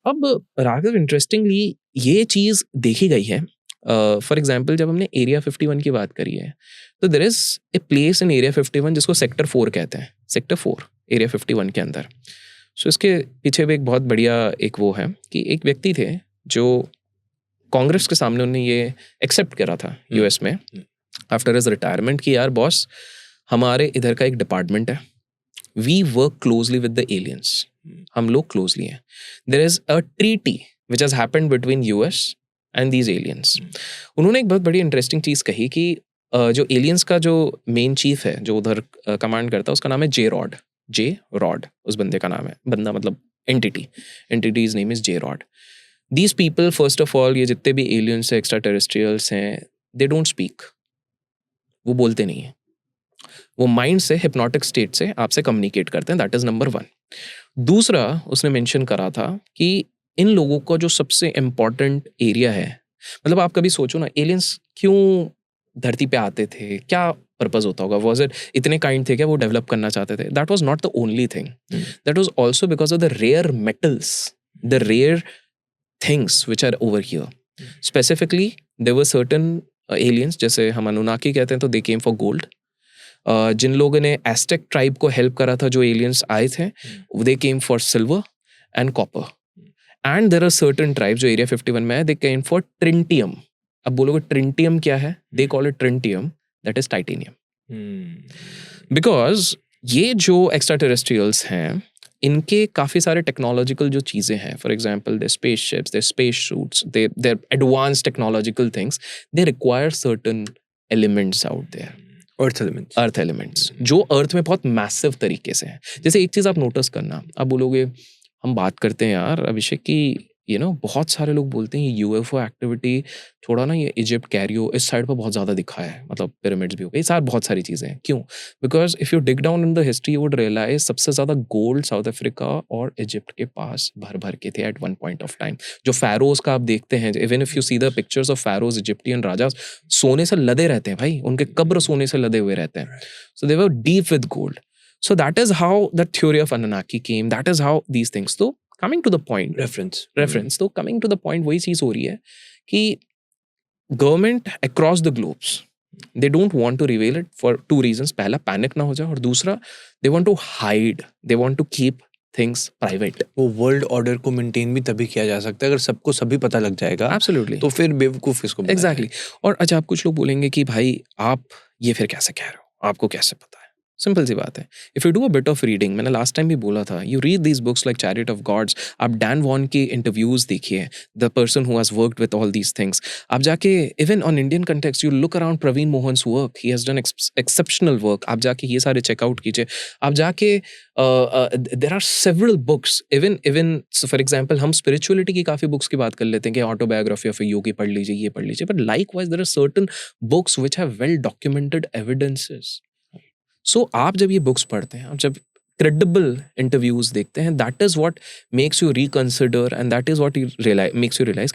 अब राघव इंटरेस्टिंगली ये चीज़ देखी गई है। फॉर एग्जांपल जब हमने एरिया 51 की बात करी है, तो there is a place in area 51 जिसको सेक्टर 4 कहते हैं। सेक्टर 4 एरिया 51 के अंदर। सो इसके पीछे भी एक बहुत बढ़िया एक वो है कि एक व्यक्ति थे जो कांग्रेस के सामने उन्होंने ये एक्सेप्ट करा था यूएस में आफ्टर हिज रिटायरमेंट कि यार बॉस, हमारे इधर का एक डिपार्टमेंट है, we work closely with the aliens, हम लोग क्लोजली हैं। There is a treaty which has happened between US and these aliens. उन्होंने एक बहुत बड़ी इंटरेस्टिंग चीज़ कही कि जो एलियंस का जो मेन चीफ है जो उधर कमांड करता है, उसका नाम है जे रॉड उस बंदे का नाम है। बंदा मतलब entities name is J rod. These people first of all, ये जितने भी एलियंस है, एक्स्ट्रा टेरेस्ट्रियल्स हैं, दे डोंट स्पीक, वो बोलते नहीं हैं। वो माइंड से, हिप्नोटिक स्टेट से आपसे कम्युनिकेट करते हैं। That is number 1। दूसरा उसने मेंशन करा था कि इन लोगों का जो सबसे इम्पॉर्टेंट एरिया है, मतलब आप कभी सोचो ना, एलियंस क्यों धरती पे आते थे, क्या पर्पज होता होगा? वॉज इट इतने काइंड थे क्या, वो डेवलप करना चाहते थे? That was not the only thing, that was also because of the rare metals, the rare things which are over here. Specifically there were certain aliens, जैसे हम अनुनाकी कहते हैं, तो दे केम फॉर गोल्ड। जिन लोगों ने एस्टेक ट्राइब को help करा था, जो एलियंस आए थे, they came for silver and copper. And there are certain tribe जो एरिया 51 में है, दे केम फॉर ट्रिंटियम। अब बोलोगे ट्रिंटियम क्या है? They call it trintium, that is titanium. Because ये जो एक्स्ट्रा टेरेस्ट्रियल्स हैं, इनके काफ़ी सारे टेक्नोलॉजिकल जो चीज़ें हैं, for example the space ships, the space suits, the advance technological things, they require certain elements out there. Earth elements जो अर्थ में बहुत मैसिव तरीके से हैं। जैसे एक चीज़ आप नोटिस करना, आप बोलोगे हम बात करते हैं यार अभिषेक की, बहुत सारे लोग बोलते हैं यूएफओ एक्टिविटी थोड़ा ना, ये इजिप्ट, कैरियो, इस साइड पर बहुत ज़्यादा दिखा है, मतलब पिरामिड्स भी हो गए, सारे बहुत सारी चीज़ें हैं। क्यों? Because if you dig down in the history, you would realise सबसे ज़्यादा गोल्ड साउथ अफ्रीका और इजिप्ट के पास भर भर के थे at one point of time. जो फैरोज का आप देखते हैं, even if you see the pictures of pharaohs, Egyptian rajas सोने से लदे रहते हैं भाई, उनके कब्र सोने से लदे हुए रहते हैं। So they were deep with gold. So that is how the theory of Anunnaki came. That is how these things. So coming to the point, reference. तो coming to the point, वही चीज हो रही है कि government across the globes, they don't want to reveal it for two reasons. पहला, panic ना हो जाए, और दूसरा, they want to hide, they want to keep things private. वो वर्ल्ड ऑर्डर को मेंटेन भी तभी किया जा सकता है अगर सबको सभी पता लग जाएगा। Absolutely. तो फिर बेवकूफ इसको बनाया Exactly. और अच्छा, आप कुछ लोग बोलेंगे कि भाई आप ये फिर कैसे कह रहे हो, आपको कैसे पता है? सिंपल सी बात है, if you do a bit of reading, मैंने लास्ट टाइम भी बोला था, you read these books like chariot of gods. आप डैन वॉन के इंटरव्यूज देखिए, the person who has worked with all these things. आप जाके even on Indian context, you look around Praveen Mohan's work, he has done exceptional work. आप जाके ये सारे check out कीजिए। आप जाके there are several books, even for example हम स्पिरिचुअलिटी की काफ़ी बुक्स की बात कर लेते हैं कि ऑटोबायोग्राफी ऑफ ए योगी पढ़ लीजिए, ये पढ़ लीजिए, but likewise there are certain books which have well documented evidences. So आप जब ये बुक्स पढ़ते हैं, आप जब क्रेडिबल इंटरव्यूज देखते हैं, that is what makes you reconsider, and that is what you realise, makes you realise